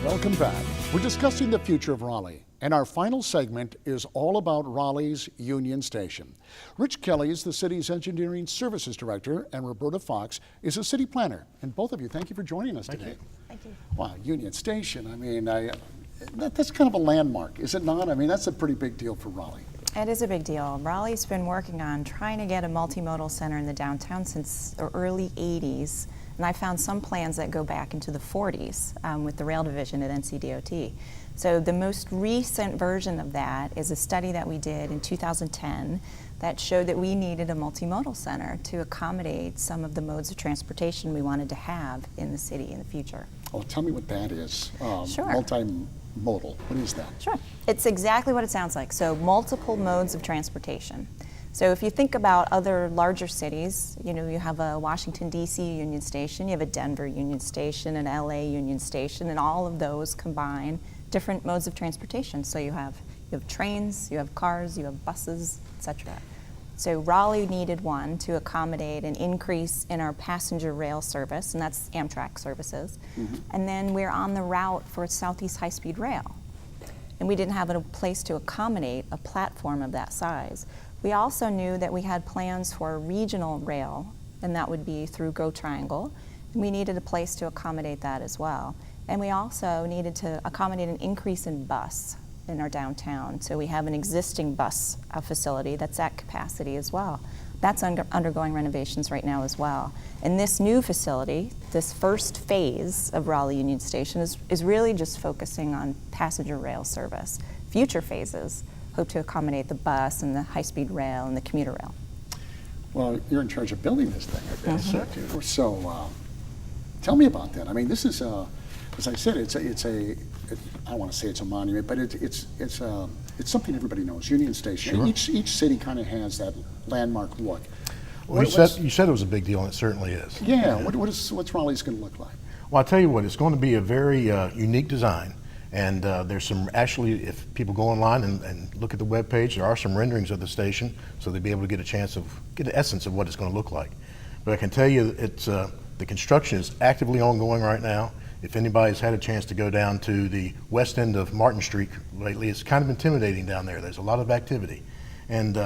Welcome back. We're discussing the future of Raleigh, and our final segment is all about Raleigh's Union Station. Rich Kelly is the city's Engineering Services Director, and Roberta Fox is a city planner. And both of you, thank you for joining us today. Thank you. Wow, Union Station, I mean, that's kind of a landmark, is it not? I mean, that's a pretty big deal for Raleigh. It is a big deal. Raleigh's been working on trying to get a multimodal center in the downtown since the early 80s. And I found some plans that go back into the 40s with the rail division at NCDOT. So the most recent version of that is a study that we did in 2010 that showed that we needed a multimodal center to accommodate some of the modes of transportation we wanted to have in the city in the future. Oh, tell me what that is. Sure. Multimodal, what is that? Sure. It's exactly what it sounds like. So multiple modes of transportation. So if you think about other larger cities, you know, you have a Washington, D.C. Union Station, you have a Denver Union Station, an L.A. Union Station, and all of those combine different modes of transportation. So you have trains, you have cars, you have buses, etc. So Raleigh needed one to accommodate an increase in our passenger rail service, and that's Amtrak services. Mm-hmm. And then we're on the route for Southeast High-Speed Rail. And we didn't have a place to accommodate a platform of that size. We also knew that we had plans for regional rail, and that would be through Go Triangle. And we needed a place to accommodate that as well. And we also needed to accommodate an increase in bus in our downtown. So we have an existing bus facility that's at capacity as well. That's undergoing renovations right now as well. And this new facility, this first phase of Raleigh Union Station is really just focusing on passenger rail service. Future phases hope to accommodate the bus and the high-speed rail and the commuter rail. Well, you're in charge of building this thing, I guess. Mm-hmm. So tell me about that. I mean, this is, as I said, I don't want to say it's a monument, but it's something everybody knows, Union Station. Sure. Each city kind of has that landmark look. Well, you said it was a big deal, and it certainly is. Yeah, what's Raleigh's going to look like? Well, I'll tell you what, it's going to be a very unique design. And there's some, actually, if people go online and look at the webpage, there are some renderings of the station, so they'll be able to get get the essence of what it's going to look like. But I can tell you, the construction is actively ongoing right now. If anybody's had a chance to go down to the west end of Martin Street lately, it's kind of intimidating down there. There's a lot of activity. And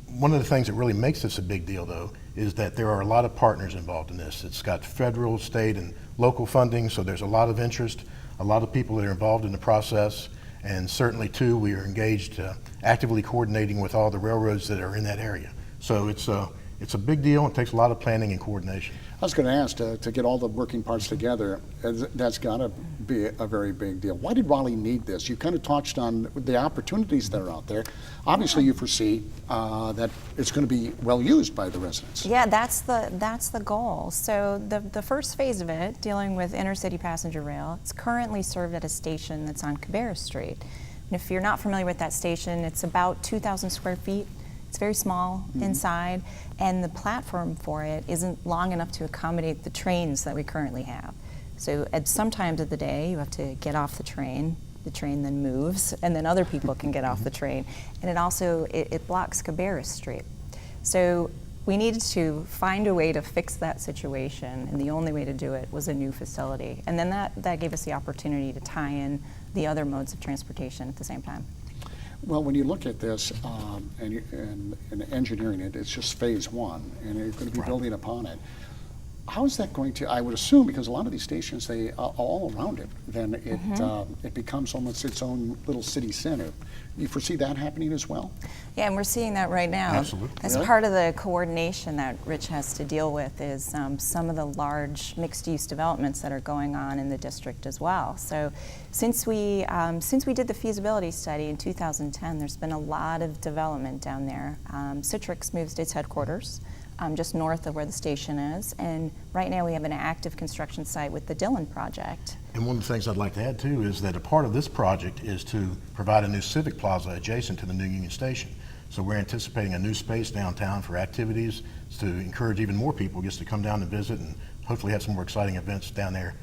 one of the things that really makes this a big deal, though, is that there are a lot of partners involved in this. It's got federal, state, and local funding, so there's a lot of interest. A lot of people that are involved in the process, and certainly too, we are engaged actively coordinating with all the railroads that are in that area. So it's a big deal. It takes a lot of planning and coordination. I was going to ask, to get all the working parts together, that's got to be a very big deal. Why did Raleigh need this? You kind of touched on the opportunities that are out there. Obviously, you foresee that it's going to be well used by the residents. Yeah, that's the goal. So the first phase of it, dealing with intercity passenger rail, it's currently served at a station that's on Cabarrus Street. And if you're not familiar with that station, it's about 2,000 square feet. It's very small inside, and the platform for it isn't long enough to accommodate the trains that we currently have. So at some times of the day, you have to get off the train then moves, and then other people can get off the train. And it also, it blocks Cabarrus Street. So we needed to find a way to fix that situation, and the only way to do it was a new facility. And then that gave us the opportunity to tie in the other modes of transportation at the same time. Well, when you look at this and engineering it, it's just phase one, and you're going to be building upon it. How is that going to, I would assume, because a lot of these stations, they are all around it, then it becomes almost its own little city center. You foresee that happening as well? Yeah, and we're seeing that right now. Absolutely. As part of the coordination that Rich has to deal with is some of the large mixed-use developments that are going on in the district as well. So since we did the feasibility study in 2010, there's been a lot of development down there. Citrix moves its headquarters just north of where the station is, and right now we have an active construction site with the Dillon project. And one of the things I'd like to add too is that a part of this project is to provide a new civic plaza adjacent to the new Union Station. So we're anticipating a new space downtown for activities to encourage even more people just to come down and visit, and hopefully have some more exciting events down there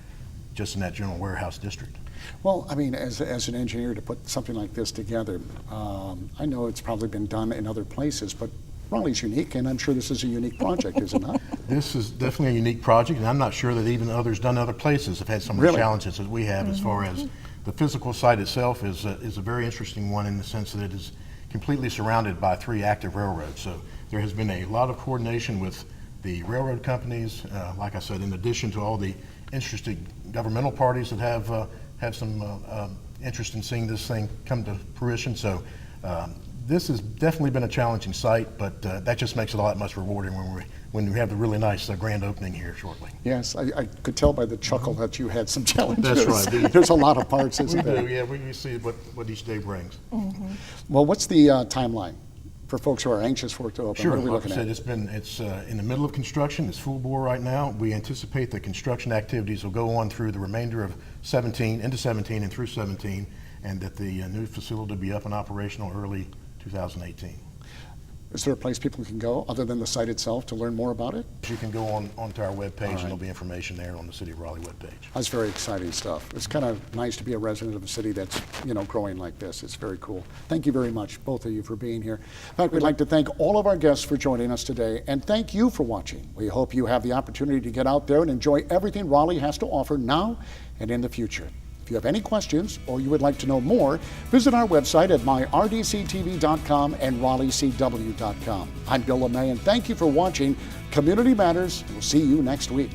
just in that general warehouse district. Well, I mean, as an engineer, to put something like this together, I know it's probably been done in other places, but Raleigh's unique, and I'm sure this is a unique project, is it not? This is definitely a unique project, and I'm not sure that even others done other places have had some of the Really? challenges that we have as far as the physical site itself is a very interesting one in the sense that it is completely surrounded by 3 active railroads. So there has been a lot of coordination with the railroad companies, like I said, in addition to all the interested governmental parties that have some interest in seeing this thing come to fruition. So this has definitely been a challenging site, but that just makes it a lot much rewarding when we have the really nice grand opening here shortly. Yes, I could tell by the chuckle that you had some challenges. That's right. There's a lot of parts, We isn't there? do, yeah. We see what each day brings. Well, what's the timeline for folks who are anxious for it to open? Sure. What are we Like I looking said, at? it's in the middle of construction. It's full bore right now. We anticipate the construction activities will go on through the remainder of 17, into 17 and through 17, and that the new facility will be up and operational early 2018. Is there a place people can go other than the site itself to learn more about it? You can go onto our webpage, right. and there'll be information there on the City of Raleigh webpage. That's very exciting stuff. It's kind of nice to be a resident of a city that's, growing like this. It's very cool. Thank you very much, both of you, for being here. In fact, we'd like to thank all of our guests for joining us today, and thank you for watching. We hope you have the opportunity to get out there and enjoy everything Raleigh has to offer now and in the future. If you have any questions or you would like to know more, visit our website at myrdctv.com and raleighcw.com. I'm Bill LeMay, and thank you for watching Community Matters. We'll see you next week.